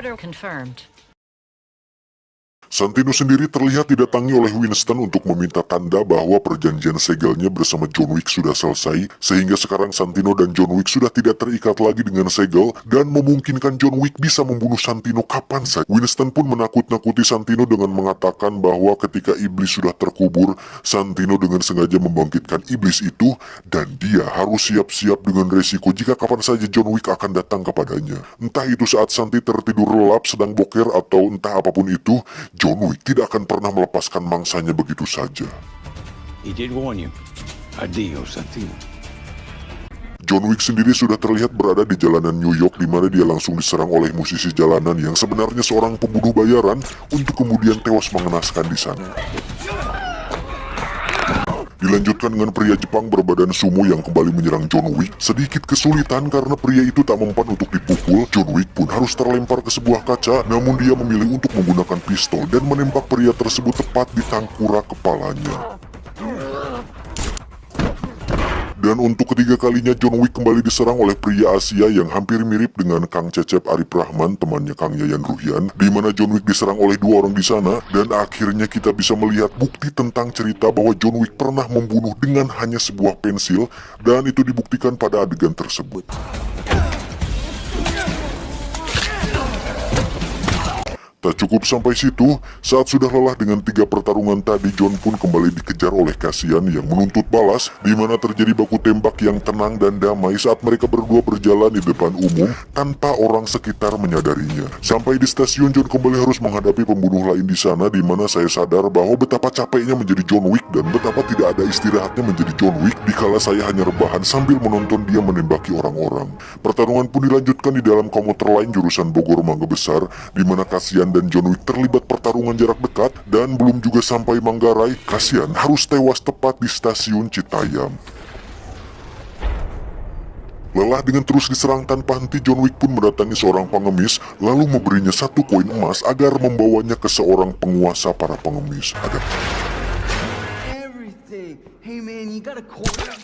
Order confirmed. Santino sendiri terlihat didatangi oleh Winston untuk meminta tanda bahwa perjanjian segelnya bersama John Wick sudah selesai, sehingga sekarang Santino dan John Wick sudah tidak terikat lagi dengan segel dan memungkinkan John Wick bisa membunuh Santino kapan saja. Winston pun menakut-nakuti Santino dengan mengatakan bahwa ketika iblis sudah terkubur, Santino dengan sengaja membangkitkan iblis itu dan dia harus siap-siap dengan resiko jika kapan saja John Wick akan datang kepadanya. Entah itu saat Santi tertidur lelap sedang boker atau entah apapun itu, John Wick tidak akan pernah melepaskan mangsanya begitu saja. He did warn you. Adios, Santino. John Wick sendiri sudah terlihat berada di jalanan New York di mana dia langsung diserang oleh musisi jalanan yang sebenarnya seorang pembunuh bayaran untuk kemudian tewas mengenaskan di sana. Dilanjutkan dengan pria Jepang berbadan sumo yang kembali menyerang John Wick. Sedikit kesulitan karena pria itu tak mempan untuk dipukul. John Wick pun harus terlempar ke sebuah kaca, namun dia memilih untuk menggunakan pistol dan menembak pria tersebut tepat di tengkorak kepalanya. Dan untuk ketiga kalinya John Wick kembali diserang oleh pria Asia yang hampir mirip dengan Kang Cecep Arif Rahman, temannya Kang Yayan Ruhian, di mana John Wick diserang oleh dua orang di sana, dan akhirnya kita bisa melihat bukti tentang cerita bahwa John Wick pernah membunuh dengan hanya sebuah pensil, dan itu dibuktikan pada adegan tersebut. Tak cukup sampai situ, saat sudah lelah dengan 3 pertarungan tadi, John pun kembali dikejar oleh Cassian yang menuntut balas, di mana terjadi baku tembak yang tenang dan damai saat mereka berdua berjalan di depan umum tanpa orang sekitar menyadarinya. Sampai di stasiun, John kembali harus menghadapi pembunuh lain di sana, di mana saya sadar bahwa betapa capeknya menjadi John Wick dan betapa tidak ada istirahatnya menjadi John Wick dikala saya hanya rebahan sambil menonton dia menembaki orang-orang. Pertarungan pun dilanjutkan di dalam komuter lain jurusan Bogor Mangga Besar, di mana Cassian dan John Wick terlibat pertarungan jarak dekat, dan belum juga sampai Manggarai, Cassian harus tewas tepat di stasiun Citayam. Lelah dengan terus diserang tanpa henti, John Wick pun mendatangi seorang pengemis, lalu memberinya 1 koin emas agar membawanya ke seorang penguasa para pengemis. Everything. Hey man, you got a quarter?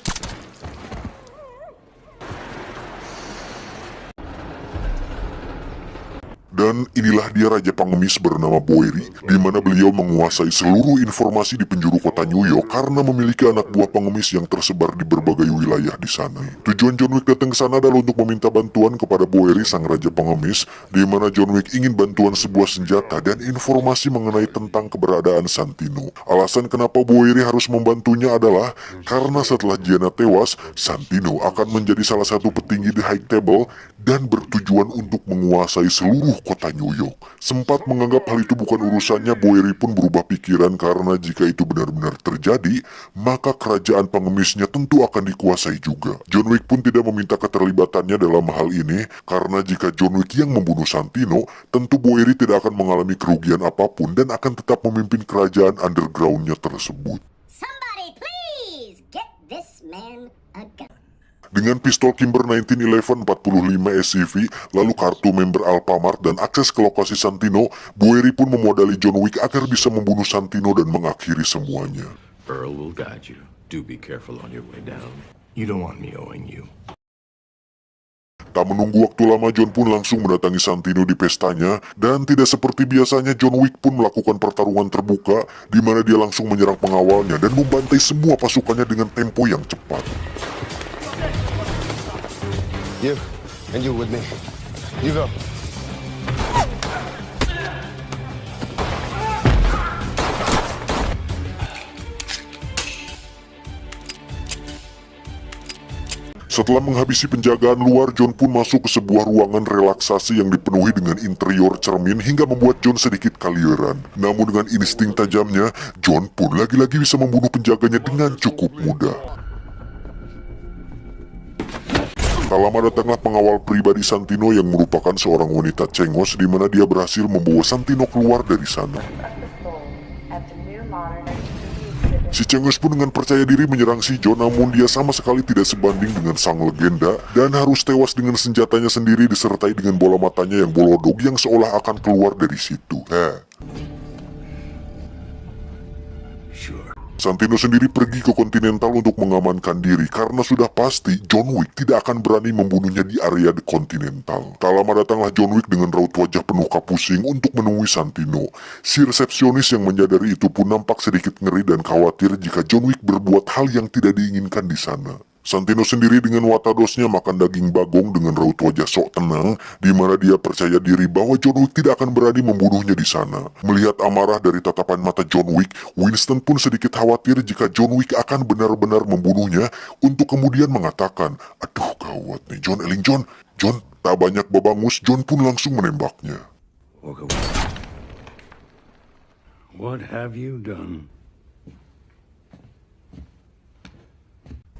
Dan inilah dia Raja Pengemis bernama Boeri, di mana beliau menguasai seluruh informasi di penjuru kota New York karena memiliki anak buah pengemis yang tersebar di berbagai wilayah di sana. Tujuan John Wick datang ke sana adalah untuk meminta bantuan kepada Boeri, sang Raja Pengemis, di mana John Wick ingin bantuan sebuah senjata dan informasi mengenai tentang keberadaan Santino. Alasan kenapa Boeri harus membantunya adalah karena setelah Gianna tewas, Santino akan menjadi salah satu petinggi di High Table dan bertujuan untuk menguasai seluruh kota New York. Sempat menganggap hal itu bukan urusannya, Boeri pun berubah pikiran karena jika itu benar-benar terjadi, maka kerajaan pengemisnya tentu akan dikuasai juga. John Wick pun tidak meminta keterlibatannya dalam hal ini, karena jika John Wick yang membunuh Santino, tentu Boeri tidak akan mengalami kerugian apapun dan akan tetap memimpin kerajaan undergroundnya tersebut. Somebody please get this man a gun. Dengan pistol Kimber 1911 45 SCV, lalu kartu member Alfamart dan akses ke lokasi Santino, Boeri pun memodali John Wick agar bisa membunuh Santino dan mengakhiri semuanya. Earl will guide you. Do be careful on your way down. You don't want me owing you. Tak menunggu waktu lama, John pun langsung mendatangi Santino di pestanya, dan tidak seperti biasanya John Wick pun melakukan pertarungan terbuka, di mana dia langsung menyerang pengawalnya dan membantai semua pasukannya dengan tempo yang cepat. You, and you with me. You go. Setelah menghabisi penjagaan luar, John pun masuk ke sebuah ruangan relaksasi yang dipenuhi dengan interior cermin hingga membuat John sedikit kaliuran. Namun dengan insting tajamnya, John pun lagi-lagi bisa membunuh penjaganya dengan cukup mudah. Tak lama datanglah pengawal pribadi Santino yang merupakan seorang wanita cengos, di mana dia berhasil membawa Santino keluar dari sana. Si cengos pun dengan percaya diri menyerang si John, namun dia sama sekali tidak sebanding dengan sang legenda dan harus tewas dengan senjatanya sendiri disertai dengan bola matanya yang bolodog yang seolah akan keluar dari situ. Santino sendiri pergi ke Continental untuk mengamankan diri karena sudah pasti John Wick tidak akan berani membunuhnya di area The Continental. Tak lama datanglah John Wick dengan raut wajah penuh kapusing untuk menemui Santino. Si resepsionis yang menyadari itu pun nampak sedikit ngeri dan khawatir jika John Wick berbuat hal yang tidak diinginkan di sana. Santino sendiri dengan watadosnya makan daging bagong dengan raut wajah sok tenang, di mana dia percaya diri bahwa John Wick tidak akan berani membunuhnya di sana. Melihat amarah dari tatapan mata John Wick, Winston pun sedikit khawatir jika John Wick akan benar-benar membunuhnya, untuk kemudian mengatakan, "Aduh gawat nih John, eling John." John tak banyak babangus, John pun langsung menembaknya. What have you done?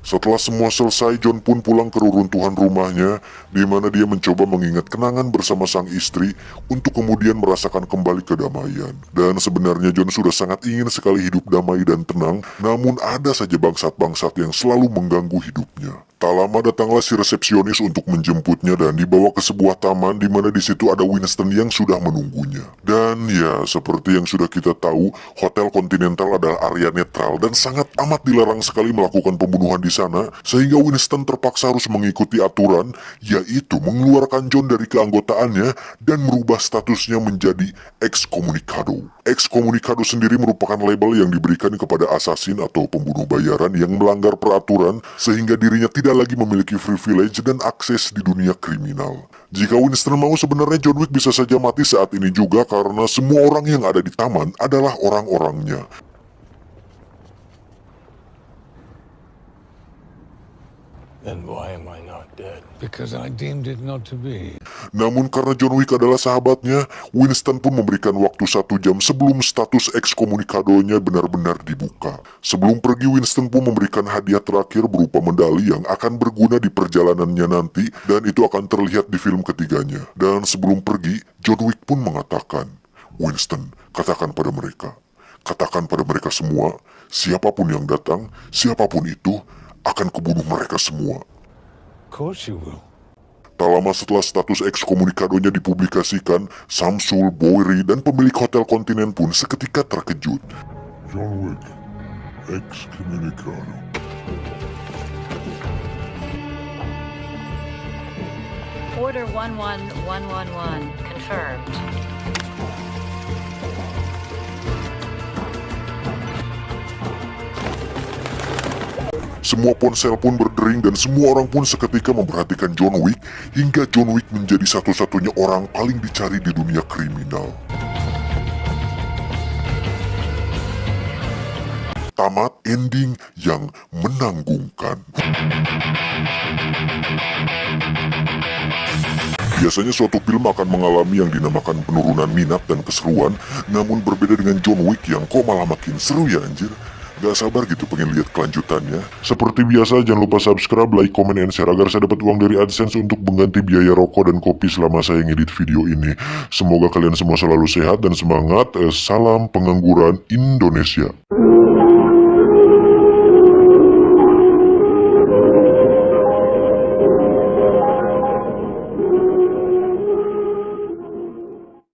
Setelah semua selesai, John pun pulang ke reruntuhan rumahnya, di mana dia mencoba mengingat kenangan bersama sang istri untuk kemudian merasakan kembali kedamaian. Dan sebenarnya John sudah sangat ingin sekali hidup damai dan tenang, namun ada saja bangsat-bangsat yang selalu mengganggu hidupnya. Tak lama datanglah si resepsionis untuk menjemputnya dan dibawa ke sebuah taman di mana di situ ada Winston yang sudah menunggunya. Dan ya, seperti yang sudah kita tahu, Hotel Continental adalah area netral dan sangat amat dilarang sekali melakukan pembunuhan di sana, sehingga Winston terpaksa harus mengikuti aturan, yaitu mengeluarkan John dari keanggotaannya dan merubah statusnya menjadi excommunicado. Excommunicado sendiri merupakan label yang diberikan kepada assassin atau pembunuh bayaran yang melanggar peraturan, sehingga dirinya tidak lagi memiliki privilege dan akses di dunia kriminal. Jika Winston mau, sebenarnya John Wick bisa saja mati saat ini juga karena semua orang yang ada di taman adalah orang-orangnya. Then why am I not dead? Because I deemed it not to be. Namun karena John Wick adalah sahabatnya, Winston pun memberikan waktu 1 jam sebelum status excommunicadonya benar-benar dibuka. Sebelum pergi, Winston pun memberikan hadiah terakhir berupa medali yang akan berguna di perjalanannya nanti, dan itu akan terlihat di film ketiganya. Dan sebelum pergi, John Wick pun mengatakan, "Winston, katakan pada mereka semua, siapapun yang datang, siapapun itu, akan kubunuh mereka semua." Of course you will. Tak lama setelah status excommunicadonya dipublikasikan, Samsul, Boyri, dan pemilik Hotel Continent pun seketika terkejut. John Wick, excommunicado. Order 11111 confirmed. Semua ponsel pun berdering dan semua orang pun seketika memperhatikan John Wick, hingga John Wick menjadi satu-satunya orang paling dicari di dunia kriminal. Tamat ending yang menanggungkan. Biasanya suatu film akan mengalami yang dinamakan penurunan minat dan keseruan, namun berbeda dengan John Wick yang kok malah makin seru ya anjir. Gak sabar gitu pengen lihat kelanjutannya. Seperti biasa, jangan lupa subscribe, like, comment, and share agar saya dapat uang dari AdSense untuk mengganti biaya rokok dan kopi selama saya ngedit video ini. Semoga kalian semua selalu sehat dan semangat. Salam pengangguran Indonesia.